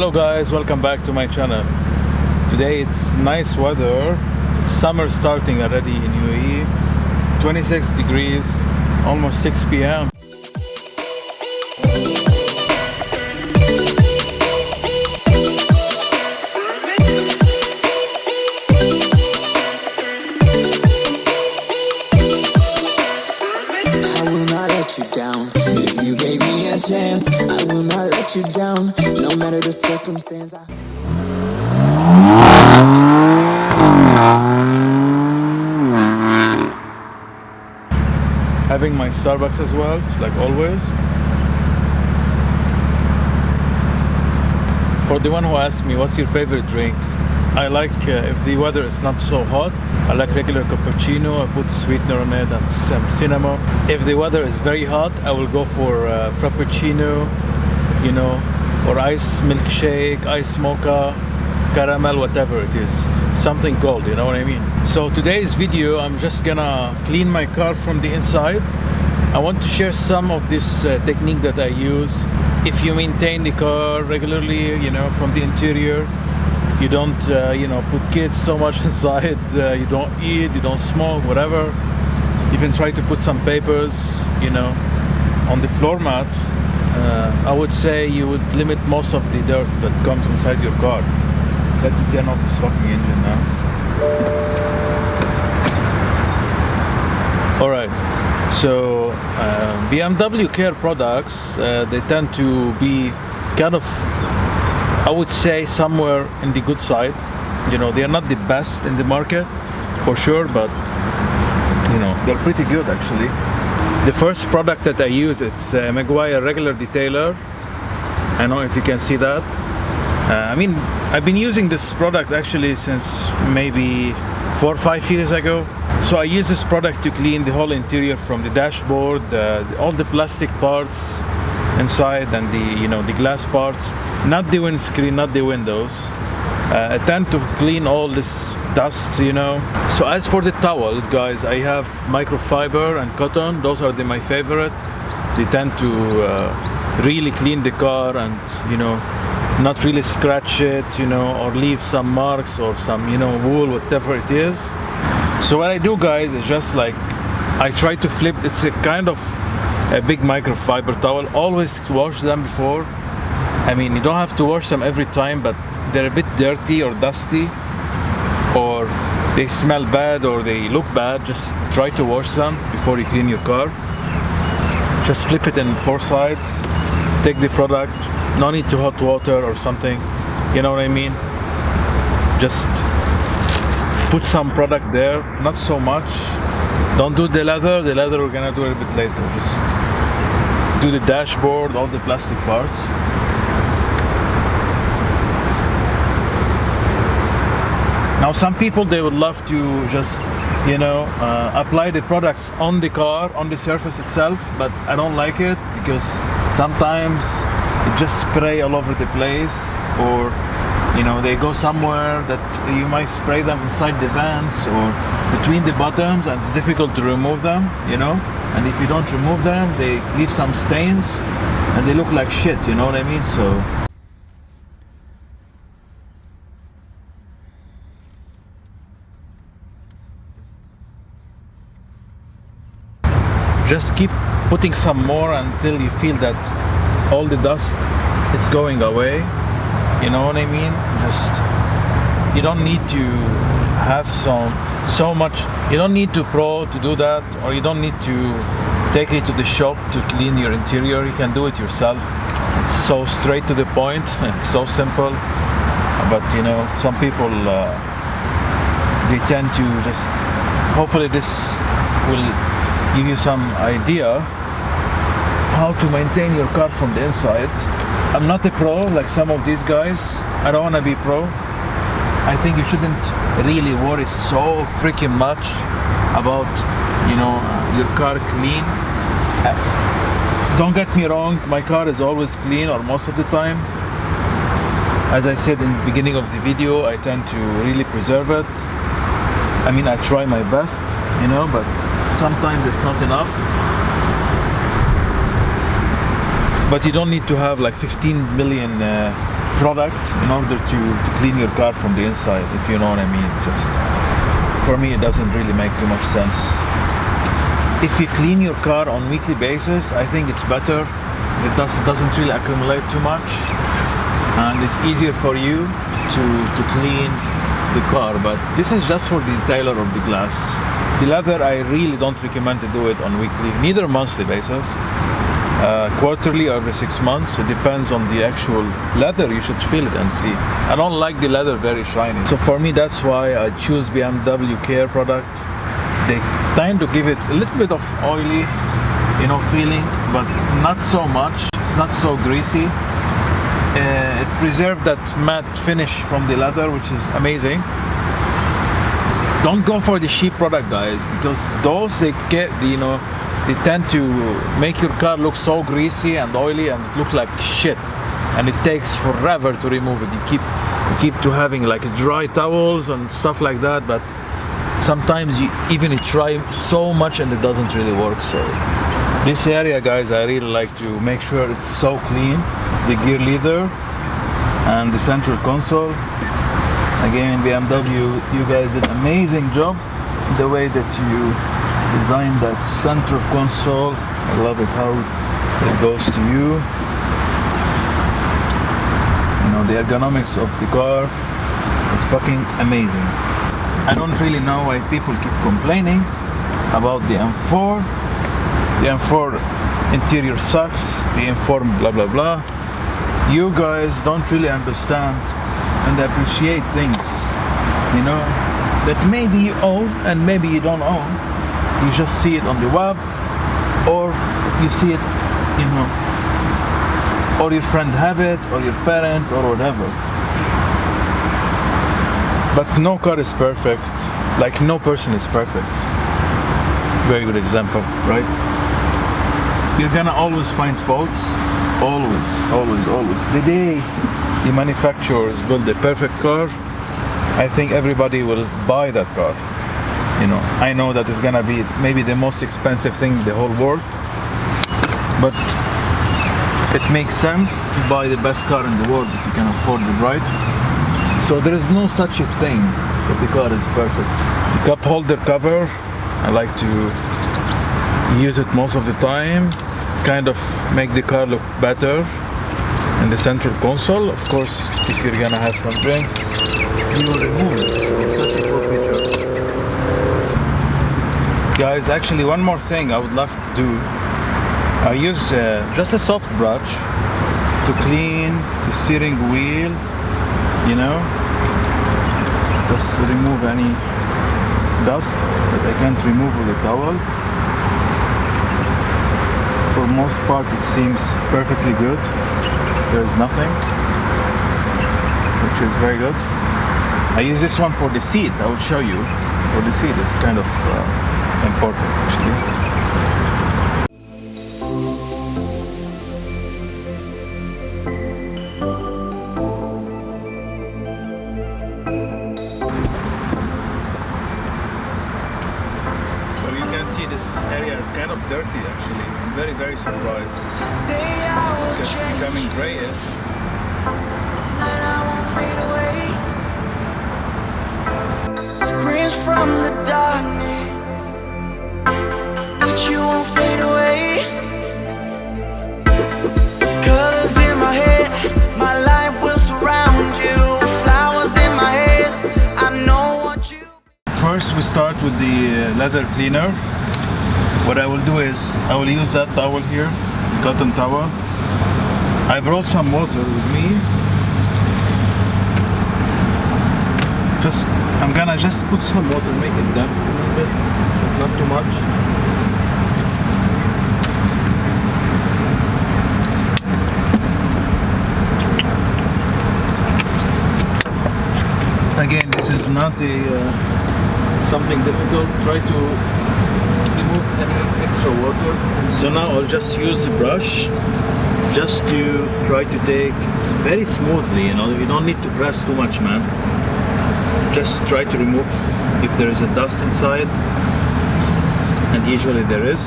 Hello guys, welcome back to my channel. Today it's nice weather. It's summer starting already in UAE. 26 degrees, almost 6 p.m. If you gave me a chance, I will not let you down, no matter the circumstance. Having my Starbucks as well, just like always. For the one who asked me what's your favorite drink, I like if the weather is not so hot, I like regular cappuccino. I put sweetener on it and some cinnamon. If the weather is very hot, I will go for frappuccino, you know, or ice milkshake, ice mocha, caramel, whatever it is. Something cold, you know what I mean? So today's video, I'm just gonna clean my car from the inside. I want to share some of this technique that I use. If you maintain the car regularly, you know, from the interior, you don't, you know, put kids so much inside, you don't eat, you don't smoke, whatever. Even try to put some papers, you know, on the floor mats. I would say you would limit most of the dirt that comes inside your car. Let me turn off this fucking engine now. Alright, so BMW Care products, they tend to be kind of, I would say, somewhere in the good side. You know, they are not the best in the market for sure, but you know, they're pretty good actually. The first product that I use, it's Maguire regular detailer. I don't know if you can see that. I mean, I've been using this product actually since maybe 4 or 5 years ago. So I use this product to clean the whole interior, from the dashboard, all the plastic parts inside, and the, you know, the glass parts, not the windscreen, not the windows. I tend to clean all this dust, you know. So as for the towels, guys, I have microfiber and cotton. Those are my favorite. They tend to really clean the car and, you know, not really scratch it, you know, or leave some marks or some, you know, wool, whatever it is. So what I do, guys, is just like I try to flip. It's a kind of a big microfiber towel. Always wash them before. I mean, you don't have to wash them every time, but they're a bit dirty or dusty, or they smell bad or they look bad. Just try to wash them before you clean your car. Just flip it in 4 sides. Take the product. No need to hot water or something. You know what I mean? Just put some product there, not so much. Don't do the leather. The leather we're gonna do it a bit later. Just do the dashboard, all the plastic parts. Now some people, they would love to just, you know, apply the products on the car, on the surface itself, but I don't like it because sometimes it just spray all over the place, or you know, they go somewhere that you might spray them inside the vents or between the buttons, and it's difficult to remove them, you know. And if you don't remove them, they leave some stains and they look like shit, you know what I mean? So just keep putting some more until you feel that all the dust is going away. You know what I mean? Just, you don't need to have so much. You don't need to pro to do that, or you don't need to take it to the shop to clean your interior. You can do it yourself. It's so straight to the point. It's so simple. But you know, some people they tend to just. Hopefully, this will give you some idea how to maintain your car from the inside. I'm not a pro like some of these guys. I don't want to be pro. I think you shouldn't really worry so freaking much about, you know, your car clean. Don't get me wrong, my car is always clean, or most of the time. As I said in the beginning of the video, I tend to really preserve it. I mean, I try my best, you know, but sometimes it's not enough. But you don't need to have like 15 million product in order to clean your car from the inside, if you know what I mean. Just for me, it doesn't really make too much sense. If you clean your car on weekly basis, I think it's better. It doesn't really accumulate too much, and it's easier for you to clean the car. But this is just for the detailer of the glass. The leather, I really don't recommend to do it on weekly, neither monthly basis. Quarterly or every 6 months. It depends on the actual leather. You should feel it and see. I don't like the leather very shiny. So for me, that's why I choose BMW Care product. They tend to give it a little bit of oily, feeling, but not so much. It's not so greasy. It preserves that matte finish from the leather, which is amazing. Don't go for the cheap product, guys, because those they tend to make your car look so greasy and oily, and it looks like shit, and it takes forever to remove it. You keep to having like dry towels and stuff like that, but sometimes you try so much and it doesn't really work. So this area, guys, I really like to make sure it's so clean. The gear leather and the central console. Again, BMW, you guys did an amazing job. The way that you designed that center console, I love it how it goes to you. The ergonomics of the car, it's fucking amazing. I don't really know why people keep complaining about the M4. The M4 interior sucks, the M4 blah blah blah. You guys don't really understand and appreciate things, that maybe you own and maybe you don't own. You just see it on the web, or you see it, or your friend have it, or your parent, or whatever. But no car is perfect, like no person is perfect. Very good example, right? You're gonna always find faults, always, always, always. The day the manufacturers build a perfect car, I think everybody will buy that car. I know that it's gonna be maybe the most expensive thing in the whole world, but it makes sense to buy the best car in the world if you can afford it, right? So there is no such a thing that the car is perfect. The cup holder cover, I like to use it most of the time, kind of make the car look better. And the central console, of course, if you're gonna have some drinks, you will remove it. So it's such a cool feature. Guys, actually one more thing I would love to do. I use just a soft brush to clean the steering wheel, just to remove any dust that I can't remove with a towel. For most part it seems perfectly good. There's nothing, which is very good. I use this one for the seat. I will show you. For the seat, it's kind of important actually. So you can see this area is kind of dirty actually. I'm very, very surprised. It's just becoming grayish. Tonight I won't fade away. Screams from the darkness, but you won't fade away. Colors in my head, my light will surround you. Flowers in my head, I know what you. First we start with the leather cleaner. What I will do is I will use that towel here, cotton towel. I brought some water with me. I'm gonna just put some water, make it damp a little bit, not too much. Again, this is not something difficult. Try to remove any extra water. So now I'll just use the brush just to try to take very smoothly, you don't need to press too much, man. Just try to remove if there is a dust inside, and usually there is.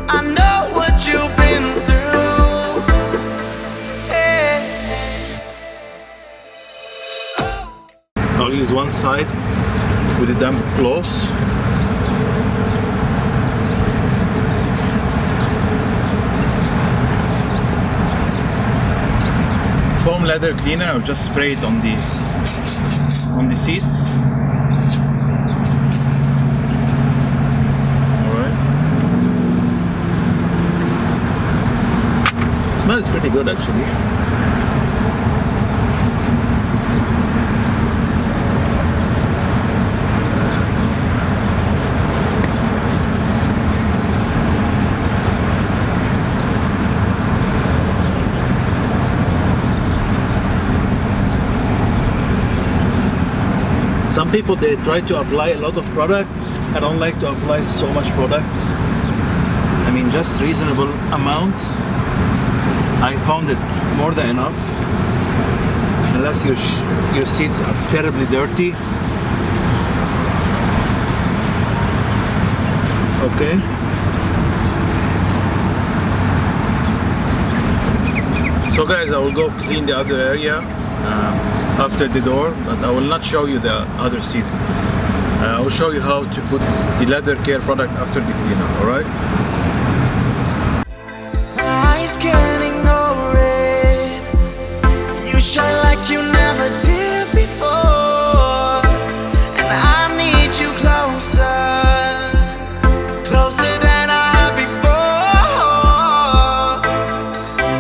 I know what you've been through. I'll use one side with the damp cloth. Foam leather cleaner, I'll just spray it on the seats. Alright. It smells pretty good actually. Some people, they try to apply a lot of product. I don't like to apply so much product. I mean, just reasonable amount. I found it more than enough. Unless your seats are terribly dirty. Okay. So guys, I will go clean the other area after the door, but I will not show you the other seat. I will show you how to put the leather care product after the cleaner, alright? Eyes can't ignore it. You shine like you never did before, and I need you closer, closer than I have before.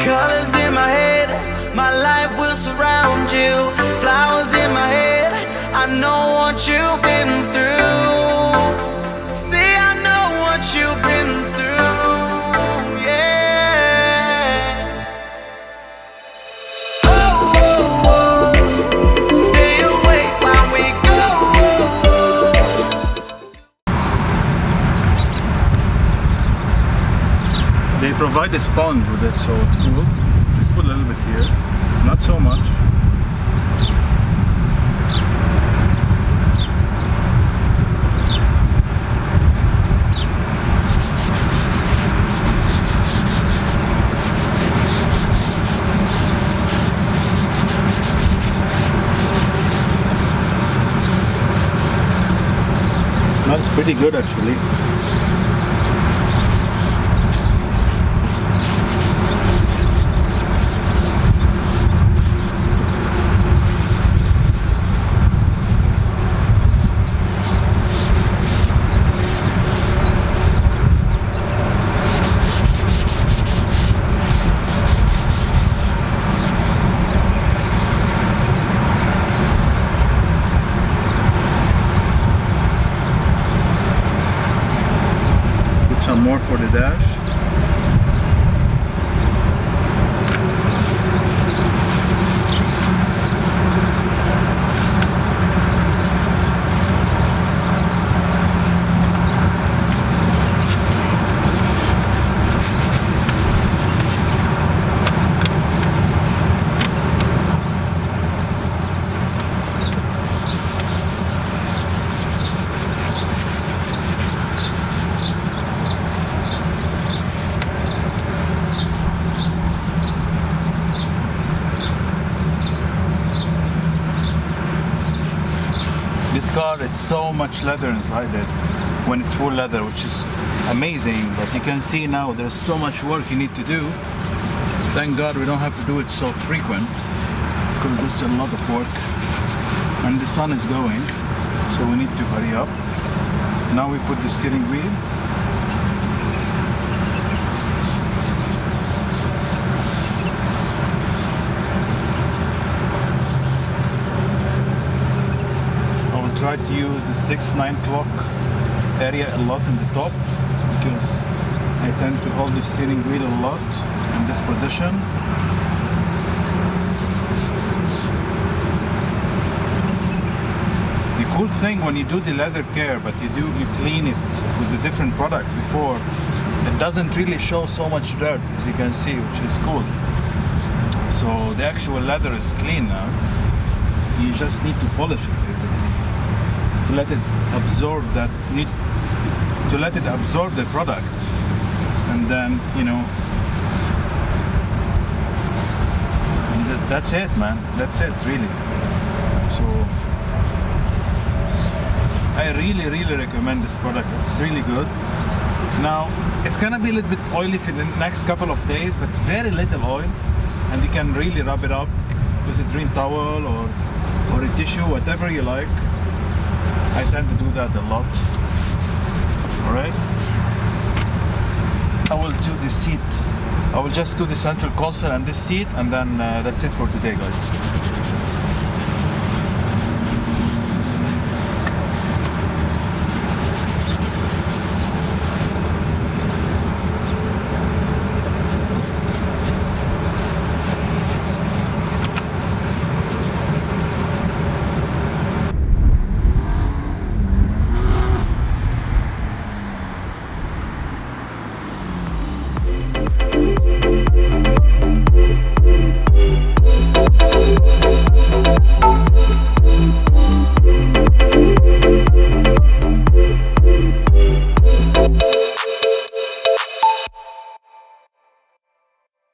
Colors in my head, my life will surround you. Flowers in my head, I know what you've been through. See, I know what you've been through, yeah. Oh, oh, oh. Stay awake while we go. They provide a sponge with it, so it's cool. Just put a little bit here, not so much. Smells pretty good actually. Some more for the dash. This car is so much leather inside it when it's full leather, which is amazing, but you can see now there's so much work you need to do. Thank God we don't have to do it so frequent, because it's a lot of work and the sun is going, so we need to hurry up. Now we put the steering wheel. Try to use the 6-9 clock area a lot in the top, because I tend to hold the steering wheel a lot in this position. The cool thing when you do the leather care, but you clean it with the different products before, it doesn't really show so much dirt, as you can see, which is cool. So the actual leather is clean now. You just need to polish it basically, to let it absorb the product, and then, you know, and that's it, man. That's it, really. So I really recommend this product. It's really good. Now it's gonna be a little bit oily for the next couple of days, but very little oil, and you can really rub it up with a clean towel or a tissue, whatever you like. I tend to do that a lot. All right. I will do the seat. I will just do the central console and this seat, and then that's it for today, guys.